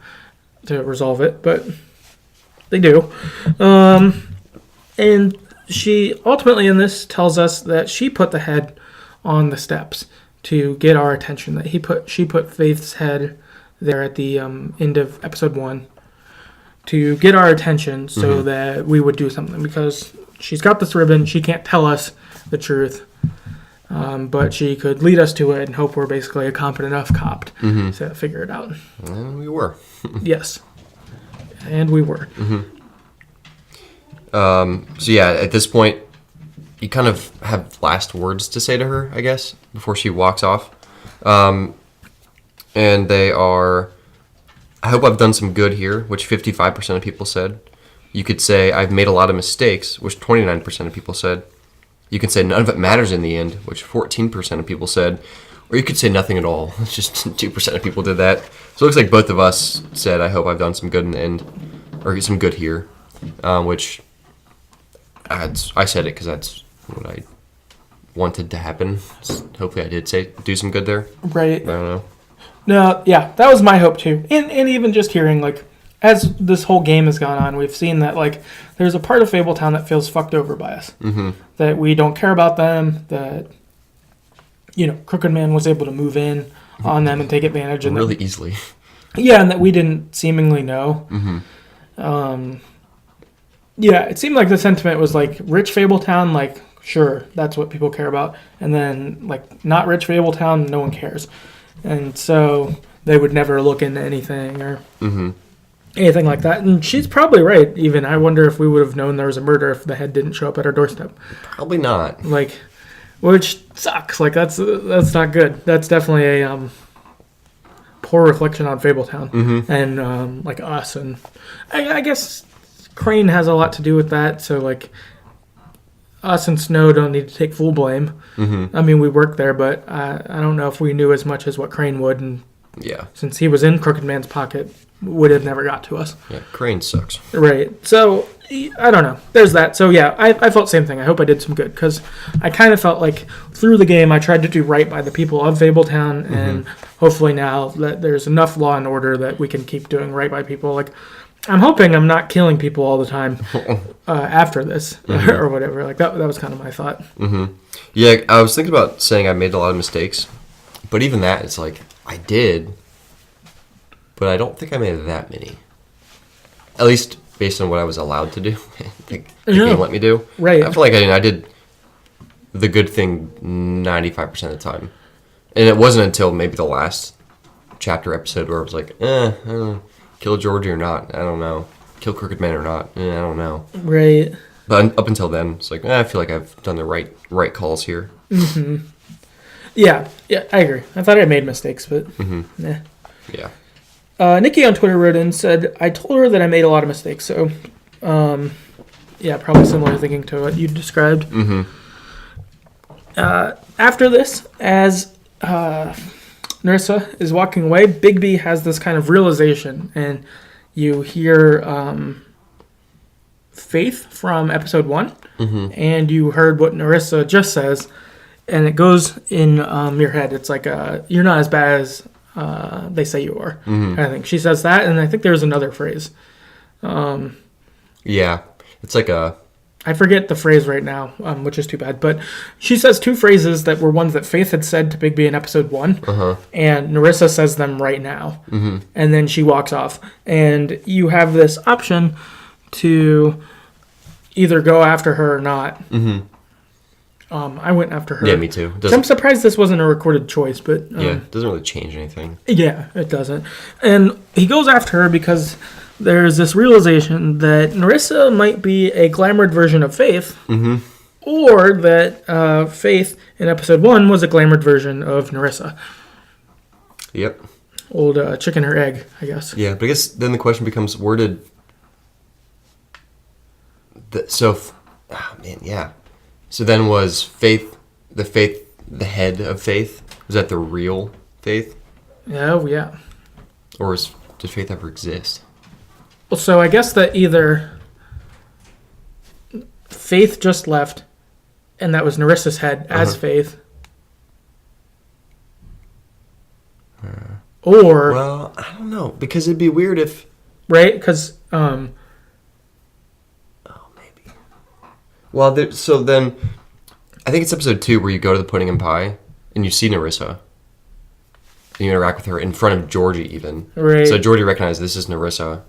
to resolve it, but they do. And she ultimately in this tells us that she put the head on the steps to get our attention, that she put Faith's head there at the end of episode 1 to get our attention so that we would do something, because she's got this ribbon, she can't tell us the truth, but she could lead us to it and hope we're basically a competent enough cop to figure it out. And we were. Yes. And we were. At this point, you kind of have last words to say to her, I guess, before she walks off. And they are, I hope I've done some good here, which 55% of people said. You could say, I've made a lot of mistakes, which 29% of people said. You can say, none of it matters in the end, which 14% of people said. Or you could say nothing at all. It's just 2% of people did that. So it looks like both of us said, I hope I've done some good in the end, or some good here, which I said it because that's what I wanted to happen. Hopefully I did do some good there. Right. I don't know. No, yeah, that was my hope too. And even just hearing, like, as this whole game has gone on, we've seen that, like, there's a part of Fabletown that feels fucked over by us. That we don't care about them, that, Crooked Man was able to move in on them and take advantage. And really easily. Yeah, and that we didn't seemingly know. It seemed like the sentiment was, like, rich Fabletown, like, sure, that's what people care about. And then, like, not rich Fabletown, no one cares. And so they would never look into anything or anything like that. And she's probably right, even. I wonder if we would have known there was a murder if the head didn't show up at our doorstep. Probably not. Like, which sucks. Like, that's not good. That's definitely a poor reflection on Fabletown and, like, us. And I guess Crane has a lot to do with that. So, like, us and Snow don't need to take full blame. I mean, we work there, but I don't know if we knew as much as what Crane would. And since he was in Crooked Man's pocket, would have never got to us. Yeah, Crane sucks. Right. So, I don't know. There's that. So, yeah, I felt the same thing. I hope I did some good, because I kind of felt like through the game I tried to do right by the people of Fabletown, and hopefully now that there's enough law and order that we can keep doing right by people. Like, I'm hoping I'm not killing people all the time after this or whatever. Like, that was kind of my thought. Yeah, I was thinking about saying I made a lot of mistakes, but even that, it's like, I did, but I don't think I made that many. At least based on what I was allowed to do. the game let me do. Right. I feel like I did the good thing 95% of the time. And it wasn't until maybe the last chapter episode where it was like, kill Georgie or not? I don't know. Kill Crooked Man or not? I don't know. Right. But up until then, it's like, I feel like I've done the right calls here. Mm-hmm. Yeah, I agree. I thought I made mistakes, but Yeah. Nikki on Twitter wrote in and said, I told her that I made a lot of mistakes, so yeah, probably similar thinking to what you described. Mm-hmm. After this, as Nerissa is walking away, Bigby has this kind of realization, and you hear Faith from episode 1, and you heard what Nerissa just says, and it goes in your head. It's like, you're not as bad as they say you are. I think she says that, and I think there's another phrase. Yeah, it's like I forget the phrase right now, which is too bad. But she says two phrases that were ones that Faith had said to Bigby in episode 1, and Nerissa says them right now. And then she walks off. And you have this option to either go after her or not. I went after her. Yeah, me too. So I'm surprised this wasn't a recorded choice, but it doesn't really change anything. Yeah, it doesn't. And he goes after her because there's this realization that Nerissa might be a glamoured version of Faith, or that Faith in episode 1 was a glamoured version of Nerissa. Yep. Old chicken or egg, I guess. Yeah, but I guess then the question becomes, where did... So then was Faith, the head of Faith? Was that the real Faith? Oh, yeah. Or did Faith ever exist? Well, so I guess that either Faith just left, and that was Nerissa's head as Faith, or... Well, I don't know, because it'd be weird if... Right? Because... Oh, maybe. Well, so then... I think it's episode 2 where you go to the Pudding and Pie, and you see Nerissa. And you interact with her in front of Georgie, even. Right. So Georgie recognizes this is Nerissa.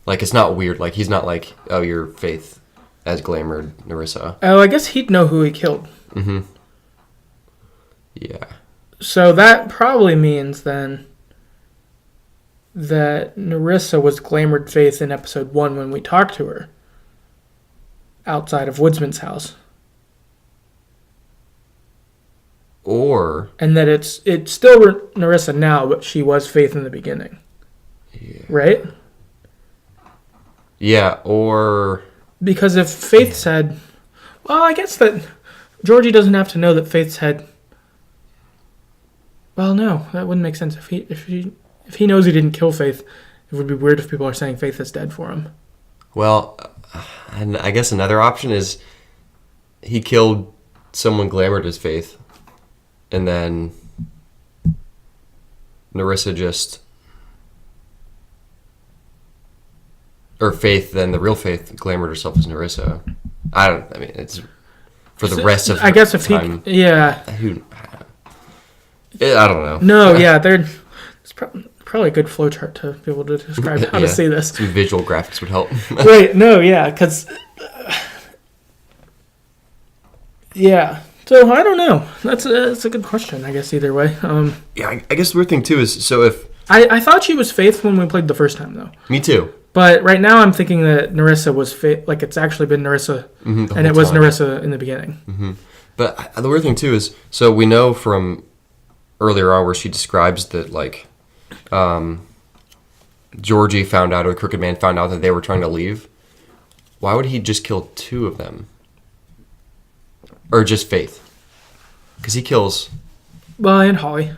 Like, it's not weird. Like, he's not like, oh, you're Faith as glamoured Nerissa. Oh, I guess he'd know who he killed. Yeah. So that probably means, then, that Nerissa was glamoured Faith in episode 1 when we talked to her. Outside of Woodsman's house. Or... And that it's still Nerissa now, but she was Faith in the beginning. Yeah. Right? Yeah, or... Because if Faith said... Well, I guess that Georgie doesn't have to know that Faith said... Well, no, that wouldn't make sense. If he knows he didn't kill Faith, it would be weird if people are saying Faith is dead for him. Well, and I guess another option is he killed someone glamoured as Faith, and then Nerissa just... Or Faith, then the real Faith glamoured herself as Nerissa. I mean, it's for the rest of I guess if time. he... Yeah. I don't know. No, yeah, it's probably a good flowchart to be able to describe how to see this. Some visual graphics would help. Right, no, yeah, because... yeah. So, I don't know. That's a good question, I guess, either way. Yeah, I guess the weird thing, too, is so if... I thought she was Faith when we played the first time, though. Me too. But right now I'm thinking that Nerissa was Faith, like it's actually been Nerissa, and it was Nerissa in the beginning. But the weird thing, too, is, so we know from earlier on where she describes that, like, Georgie found out, or Crooked Man found out that they were trying to leave. Why would he just kill 2 of them? Or just Faith? Because he kills... Well, and Holly.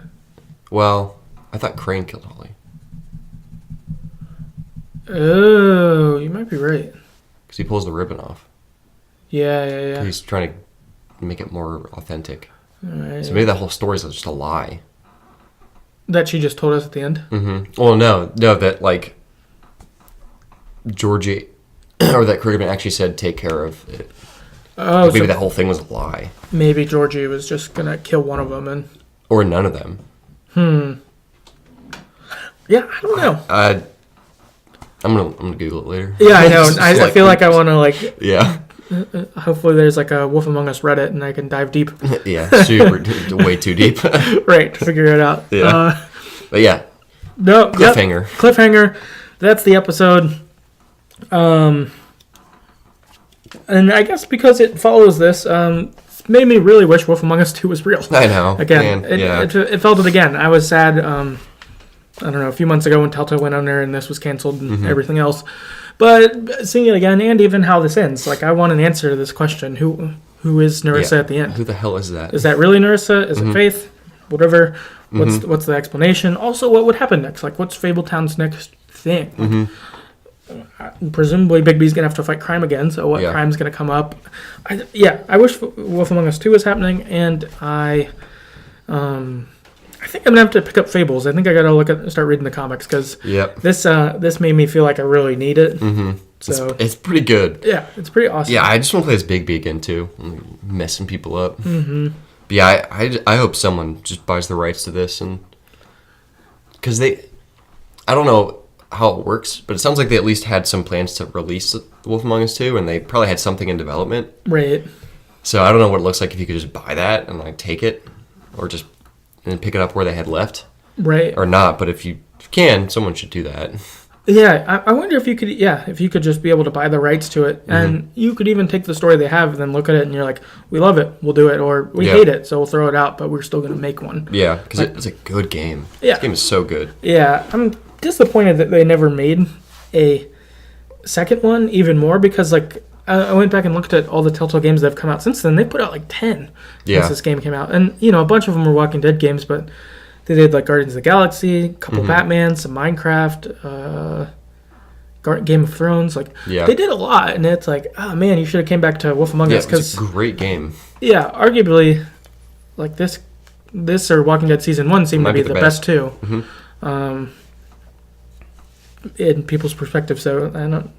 Well, I thought Crane killed Holly. Oh, you might be right. Because he pulls the ribbon off. Yeah. He's trying to make it more authentic. Right. So maybe that whole story is just a lie. That she just told us at the end? Well, no, that, like, Georgie, or that Crooked Man actually said, take care of it. Oh, maybe that whole thing was a lie. Maybe Georgie was just going to kill one of them. Or none of them. Yeah, I don't know. I'm gonna Google it later. Yeah, I know. I feel like I want to, like... Yeah. Hopefully there's, like, a Wolf Among Us Reddit, and I can dive deep. Yeah, super, way too deep. Right, to figure it out. Yeah. But yeah, No. Cliffhanger. Yep, cliffhanger. That's the episode. And I guess because it follows this, it's made me really wish Wolf Among Us 2 was real. I know. Again, Man, it felt it again. I was sad, I don't know, a few months ago when Telltale went on there and this was canceled and everything else. But seeing it again, and even how this ends, like, I want an answer to this question. Who is Nerissa at the end? Who the hell is that? Is that really Nerissa? Is it Faith? Whatever. What's the explanation? Also, what would happen next? Like, what's Fabletown's next thing? Presumably Bigby's going to have to fight crime again, so what crime's going to come up? I wish Wolf Among Us 2 was happening, and I think I'm going to have to pick up Fables. I think I got to start reading the comics, because this made me feel like I really need it. So it's pretty good. Yeah, it's pretty awesome. Yeah, I just want to play as Bigby again, too. I'm messing people up. But yeah, I hope someone just buys the rights to this, and because I don't know how it works, but it sounds like they at least had some plans to release Wolf Among Us 2, and they probably had something in development. Right. So I don't know what it looks like if you could just buy that and like take it, or just and pick it up where they had left. Right. Or not, but if you can, someone should do that. Yeah, I wonder if you could just be able to buy the rights to it, and you could even take the story they have and then look at it and you're like, we love it, we'll do it, or we hate it, so we'll throw it out, but we're still going to make one. Yeah, because it's a good game. Yeah. This game is so good. Yeah, I'm disappointed that they never made a second one even more, because like I went back and looked at all the Telltale games that have come out since then. They put out like 10 since this game came out, and a bunch of them were Walking Dead games, but they did like Guardians of the Galaxy, a couple Batman, some Minecraft, Game of Thrones. Like they did a lot, and it's like, oh man, you should have came back to Wolf Among Us, because it's a great game. Yeah, arguably, like this or Walking Dead season 1 seemed to be the best too. In people's perspective, so I don't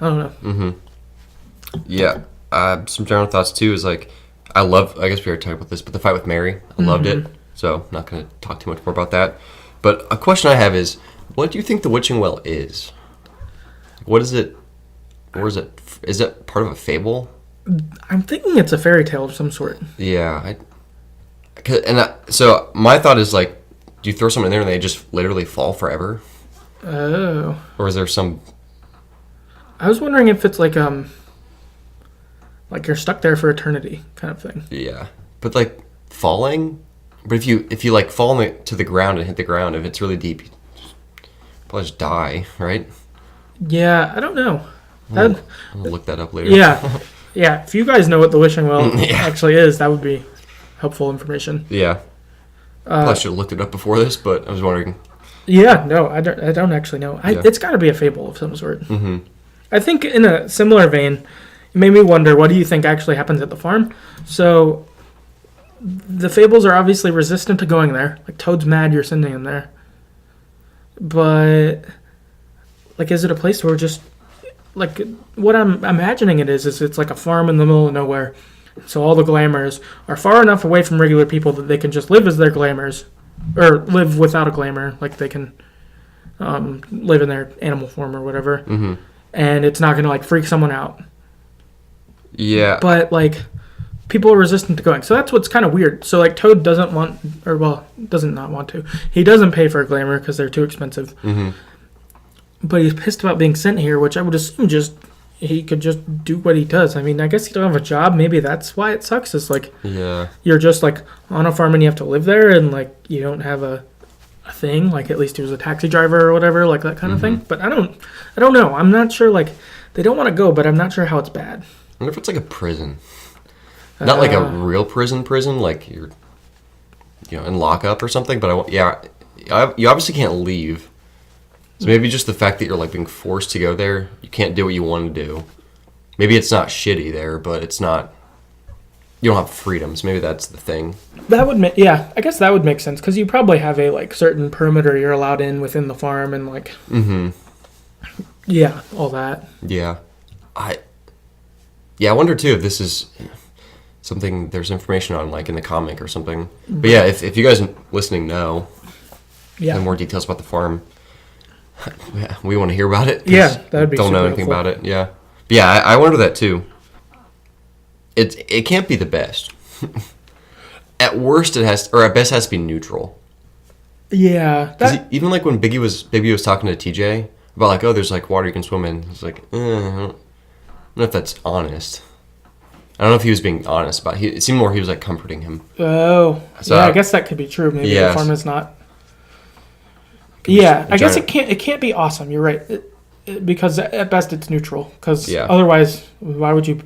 know. Yeah, some general thoughts too is like, I guess we already talked about this, but the fight with Mary, I loved it. So not going to talk too much more about that. But a question I have is, what do you think the witching well is? What is it? Or is it part of a fable? I'm thinking it's a fairy tale of some sort. Yeah, so my thought is like, do you throw someone in there and they just literally fall forever? Oh. Or is there some? I was wondering if it's like you're stuck there for eternity kind of thing. Yeah, but like falling. But if you like fall to the ground and hit the ground, if it's really deep, you probably just die, right? Yeah, I don't know. I'll look that up later. Yeah. If you guys know what the wishing well actually is, that would be helpful information. Yeah. Probably should have looked it up before this, but I was wondering. Yeah, no, I don't actually know. It's got to be a fable of some sort. I think in a similar vein, it made me wonder, what do you think actually happens at the farm? So the fables are obviously resistant to going there. Like, Toad's mad you're sending him there. But, like, is it a place where just, like, what I'm imagining it is it's like a farm in the middle of nowhere. So all the glamours are far enough away from regular people that they can just live as their glamours, or live without a glamour. Like, they can live in their animal form or whatever. And it's not going to, like, freak someone out. Yeah. But, like, people are resistant to going. So that's what's kind of weird. So, like, Toad doesn't not want to. He doesn't pay for a glamour because they're too expensive. But he's pissed about being sent here, which I would assume he could just do what he does. I mean, I guess he don't have a job. Maybe that's why it sucks. It's like, you're just, like, on a farm and you have to live there, and, like, you don't have a thing. Like, at least he was a taxi driver or whatever, like that kind of thing. But I don't know. I'm not sure, like, they don't want to go, but I'm not sure how it's bad. I wonder if it's like a prison. Not like a real prison, like you're, in lockup or something. But you obviously can't leave. So maybe just the fact that you're like being forced to go there, you can't do what you want to do. Maybe it's not shitty there, but it's not. You don't have freedoms. Maybe that's the thing. That would I guess that would make sense, because you probably have a like certain perimeter you're allowed in within the farm, and like. Yeah, all that. Yeah, I wonder too if this is something there's information on, like in the comic or something. But yeah, if you guys listening know, more details about the farm, we want to hear about it. Yeah, that'd be. Don't know anything about it. Yeah, but yeah, I wonder that too. It can't be the best. At worst, it has, or at best, has to be neutral. Yeah. Even like when Bigby was talking to TJ about like, oh, there's like water you can swim in. It's like, I don't know if that's honest. I don't know if he was being honest about it. It seemed more he was like comforting him. Oh. So I guess that could be true. Maybe the farm is not. Yeah, I guess it can't be awesome. You're right. Because at best it's neutral. Because otherwise, why would you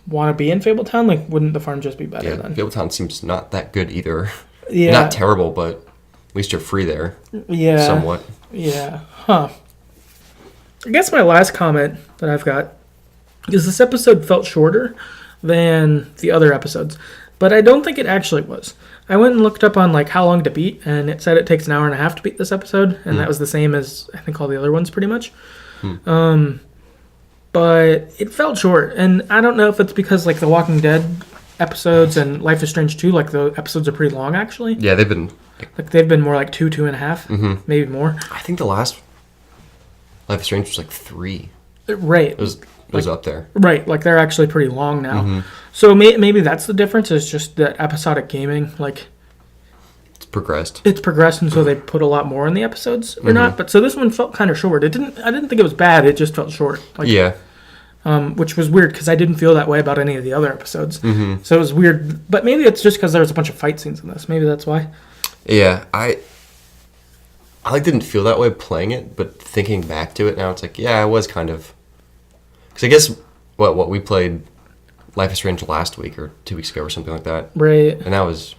want to be in Fabletown? Like, wouldn't the farm just be better then? Fabletown seems not that good either. Yeah. Not terrible, but at least you're free there. Yeah. Somewhat. Yeah. Huh. I guess my last comment that I've got is this episode felt shorter than the other episodes. But I don't think it actually was. I went and looked up on like how long to beat, and it said it takes an hour and a half to beat this episode, and that was the same as I think all the other ones pretty much. But it felt short, and I don't know if it's because like the Walking Dead episodes and Life is Strange 2, like the episodes are pretty long actually. Yeah, they've been more like 2.5, maybe more. I think the last Life is Strange was like 3. Right. It was up there. Right, like they're actually pretty long now. So maybe that's the difference, is just that episodic gaming, like... It's progressed. And so they put a lot more in the episodes, or not. But so this one felt kind of short. I didn't think it was bad, it just felt short. Like, yeah. Which was weird, because I didn't feel that way about any of the other episodes. So it was weird. But maybe it's just because there was a bunch of fight scenes in this. Maybe that's why. Yeah, I didn't feel that way playing it, but thinking back to it now, it's like, yeah, I was kind of... Because I guess what we played Life is Strange last week or 2 weeks ago or something like that. Right. And that was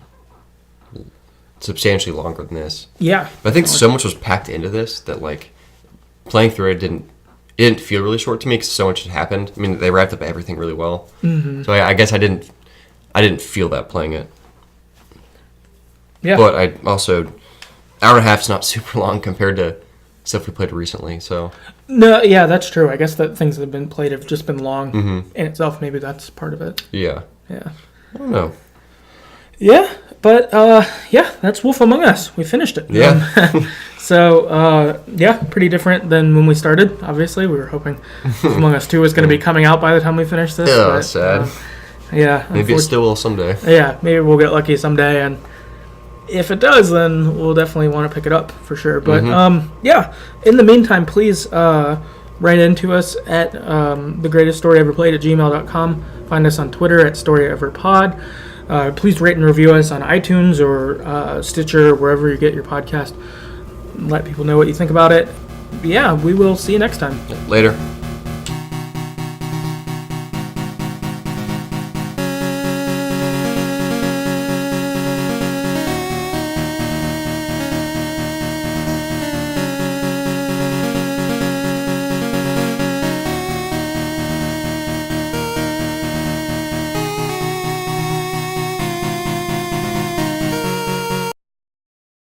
substantially longer than this. Yeah. But I think so much was packed into this that like playing through it didn't feel really short to me because so much had happened. I mean, they wrapped up everything really well. So I guess I didn't feel that playing it. Yeah. But I also, hour and a half is not super long compared to stuff we played recently, so... No, yeah, that's true. I guess that things that have been played have just been long in itself. Maybe that's part of it. Yeah. Yeah. I don't know. Yeah, but, that's Wolf Among Us. We finished it. Yeah. So, pretty different than when we started, obviously. We were hoping Wolf Among Us 2 was going to be coming out by the time we finished this. Yeah, that's sad. Maybe it still will someday. Yeah, maybe we'll get lucky someday, and... If it does, then we'll definitely want to pick it up for sure. But, in the meantime, please write into us at TheGreatestStoryEverPlayed@gmail.com. Find us on Twitter at StoryEverPod. Please rate and review us on iTunes or Stitcher, wherever you get your podcast. Let people know what you think about it. Yeah, we will see you next time. Later.